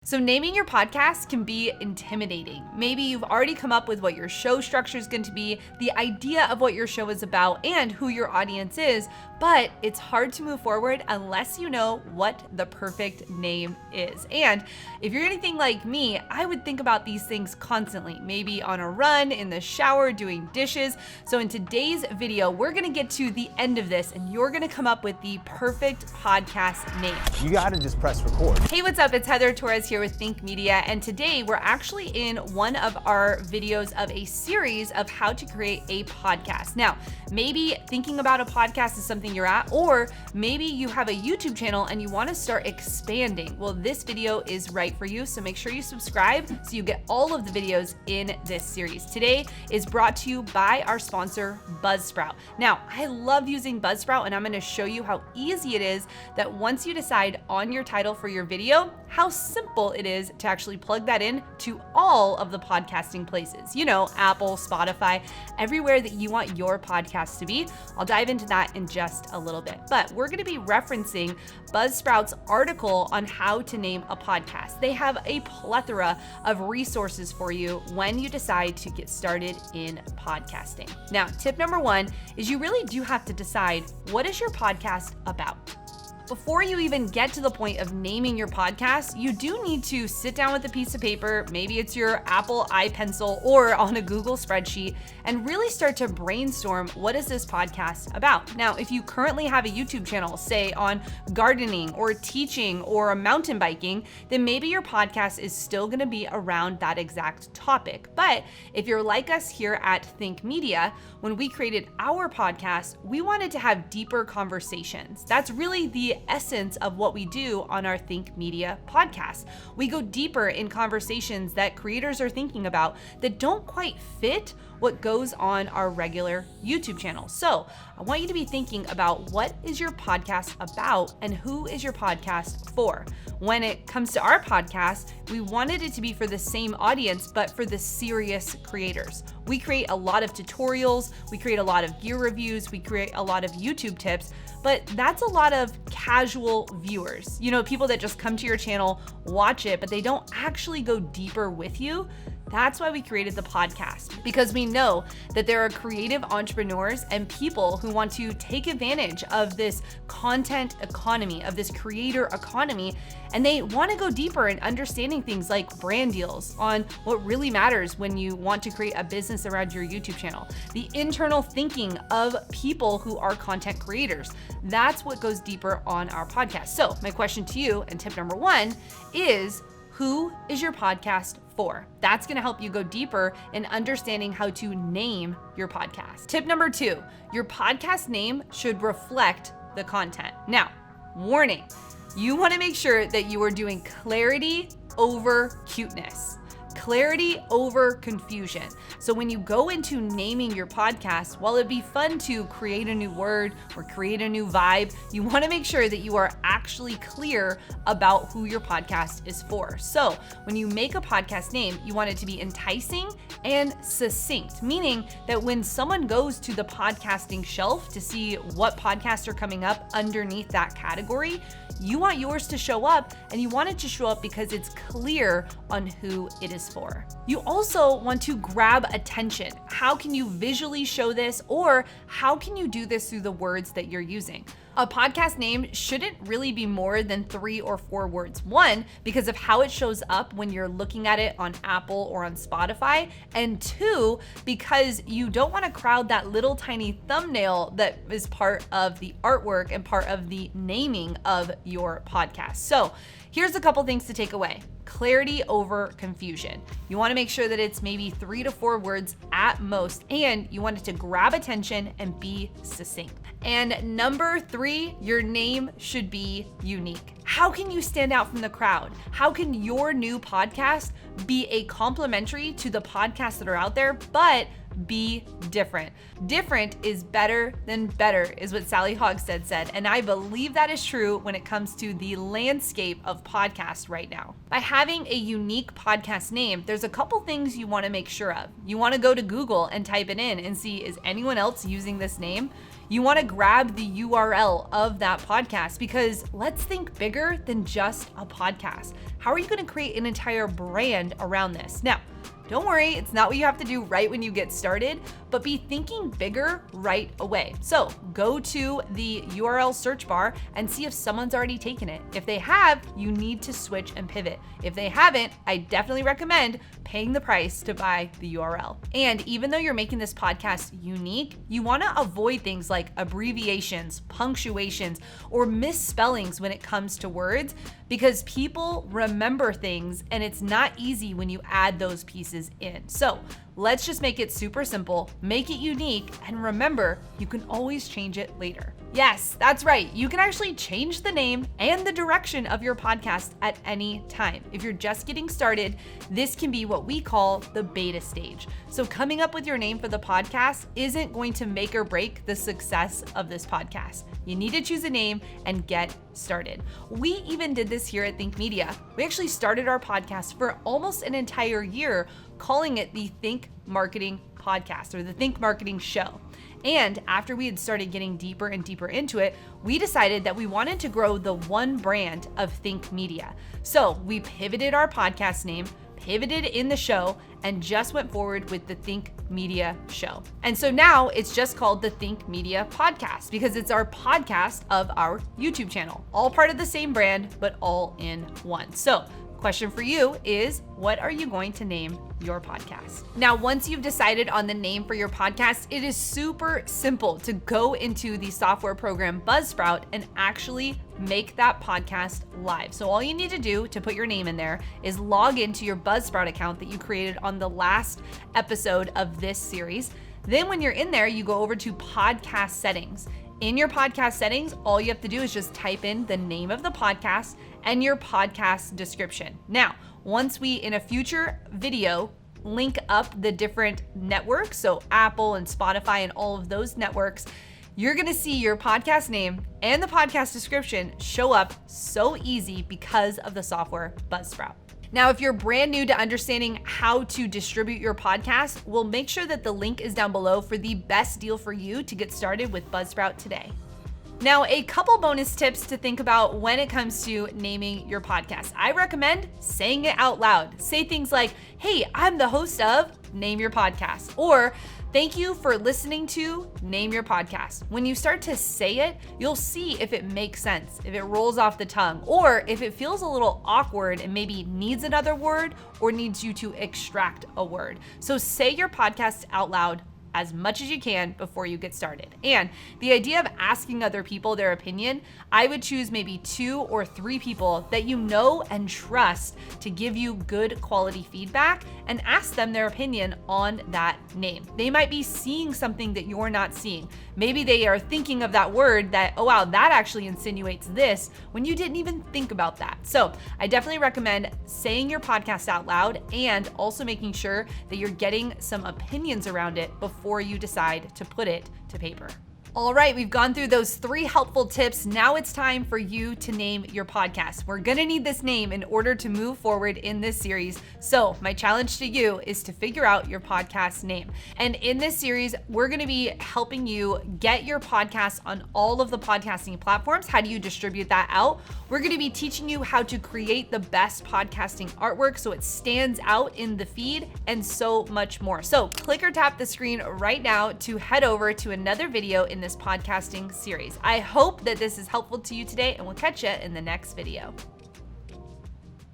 So naming your podcast can be intimidating. Maybe you've already come up with what your show structure is going to be, the idea of what your show is about, and who your audience is, but it's hard to move forward unless you know what the perfect name is. And if you're anything like me, I would think about these things constantly, maybe on a run, in the shower, doing dishes. So in today's video, we're going to get to the end of this and you're going to come up with the perfect podcast name. You got to just press record. Hey, what's up? It's Heather Torres here with Think Media, and today we're actually in one of our videos of a series of how to create a podcast. Now, maybe thinking about a podcast is something you're at, or maybe you have a YouTube channel and you want to start expanding. Well, this video is right for you, so make sure you subscribe so you get all of the videos in this series. Today is brought to you by our sponsor, Buzzsprout. Now, I love using Buzzsprout, and I'm going to show you how easy it is that once you decide on your title for your video, how simple it is to actually plug that in to all of the podcasting places. You know, Apple, Spotify, everywhere that you want your podcast to be. I'll dive into that in just a little bit. But we're going to be referencing Buzzsprout's article on how to name a podcast. They have a plethora of resources for you when you decide to get started in podcasting. Now, tip number one is you really do have to decide, what is your podcast about? Before you even get to the point of naming your podcast, you do need to sit down with a piece of paper, maybe it's your Apple iPencil or on a Google spreadsheet, and really start to brainstorm, what is this podcast about? Now, if you currently have a YouTube channel, say on gardening or teaching or mountain biking, then maybe your podcast is still gonna be around that exact topic. But if you're like us here at Think Media, when we created our podcast, we wanted to have deeper conversations. That's really the essence of what we do on our Think Media podcast. We go deeper in conversations that creators are thinking about that don't quite fit what goes on our regular YouTube channel. So I want you to be thinking about, what is your podcast about and who is your podcast for? When it comes to our podcast, we wanted it to be for the same audience, but for the serious creators. We create a lot of tutorials, we create a lot of gear reviews, we create a lot of YouTube tips, but that's a lot of casual viewers. You know, people that just come to your channel, watch it, but they don't actually go deeper with you. That's why we created the podcast, because we know that there are creative entrepreneurs and people who want to take advantage of this content economy, of this creator economy, and they want to go deeper in understanding things like brand deals, on what really matters when you want to create a business around your YouTube channel, the internal thinking of people who are content creators. That's what goes deeper on our podcast. So my question to you, and tip number one, is, who is your podcast for? That's going to help you go deeper in understanding how to name your podcast. Tip number two, your podcast name should reflect the content. Now, warning, you want to make sure that you are doing clarity over cuteness. Clarity over confusion. So when you go into naming your podcast, while it'd be fun to create a new word or create a new vibe, you want to make sure that you are actually clear about who your podcast is for. So when you make a podcast name, you want it to be enticing and succinct, meaning that when someone goes to the podcasting shelf to see what podcasts are coming up underneath that category, you want yours to show up, and you want it to show up because it's clear on who it is for. You also want to grab attention. How can you visually show this, or how can you do this through the words that you're using? A podcast name shouldn't really be more than 3 or 4 words. One, because of how it shows up when you're looking at it on Apple or on Spotify. And 2, because you don't want to crowd that little tiny thumbnail that is part of the artwork and part of the naming of your podcast. So here's a couple things to take away. Clarity over confusion. You want to make sure that it's maybe 3 to 4 words at most, and you want it to grab attention and be succinct. And number 3, your name should be unique. How can you stand out from the crowd? How can your new podcast be a complementary to the podcasts that are out there, but be different? Different is better than better, is what Sally Hogstead said. And I believe that is true when it comes to the landscape of podcasts right now. By having a unique podcast name, there's a couple things you want to make sure of. You want to go to Google and type it in and see, is anyone else using this name? You want to grab the URL of that podcast because let's think bigger than just a podcast. How are you going to create an entire brand around this? Now, don't worry, it's not what you have to do right when you get started, but be thinking bigger right away. So go to the URL search bar and see if someone's already taken it. If they have, you need to switch and pivot. If they haven't, I definitely recommend paying the price to buy the URL. And even though you're making this podcast unique, you want to avoid things like abbreviations, punctuations, or misspellings when it comes to words, because people remember things and it's not easy when you add those pieces in. So let's just make it super simple, make it unique, and remember, you can always change it later. Yes, that's right. You can actually change the name and the direction of your podcast at any time. If you're just getting started, this can be what we call the beta stage. So coming up with your name for the podcast isn't going to make or break the success of this podcast. You need to choose a name and get started. We even did this here at Think Media. We actually started our podcast for almost an entire year, calling it the Think Marketing Podcast or the Think Marketing Show. And after we had started getting deeper and deeper into it, we decided that we wanted to grow the one brand of Think Media. So we pivoted our podcast name, pivoted in the show, and just went forward with the Think Media Show. And so now it's just called the Think Media Podcast because it's our podcast of our YouTube channel, all part of the same brand, but all in one. So question for you is, what are you going to name your podcast? Now, once you've decided on the name for your podcast, it is super simple to go into the software program Buzzsprout and actually make that podcast live. So all you need to do to put your name in there is log into your Buzzsprout account that you created on the last episode of this series. Then when you're in there, you go over to podcast settings. In your podcast settings, all you have to do is just type in the name of the podcast and your podcast description. Now, once we, in a future video, link up the different networks, so Apple and Spotify and all of those networks, you're gonna see your podcast name and the podcast description show up so easy because of the software Buzzsprout. Now, if you're brand new to understanding how to distribute your podcast, we'll make sure that the link is down below for the best deal for you to get started with Buzzsprout today. Now, a couple bonus tips to think about when it comes to naming your podcast. I recommend saying it out loud. Say things like, hey, I'm the host of Name Your Podcast, or thank you for listening to Name Your Podcast. When you start to say it, you'll see if it makes sense, if it rolls off the tongue, or if it feels a little awkward and maybe needs another word or needs you to extract a word. So say your podcast out loud as much as you can before you get started. And the idea of asking other people their opinion, I would choose maybe 2 or 3 people that you know and trust to give you good quality feedback and ask them their opinion on that name. They might be seeing something that you're not seeing. Maybe they are thinking of that word that, oh wow, that actually insinuates this when you didn't even think about that. So I definitely recommend saying your podcast out loud and also making sure that you're getting some opinions around it before you decide to put it to paper. All right, we've gone through those 3 helpful tips. Now it's time for you to name your podcast. We're gonna need this name in order to move forward in this series. So my challenge to you is to figure out your podcast name. And in this series, we're gonna be helping you get your podcast on all of the podcasting platforms. How do you distribute that out? We're gonna be teaching you how to create the best podcasting artwork so it stands out in the feed and so much more. So click or tap the screen right now to head over to another video in this podcasting series. I hope that this is helpful to you today, and we'll catch you in the next video.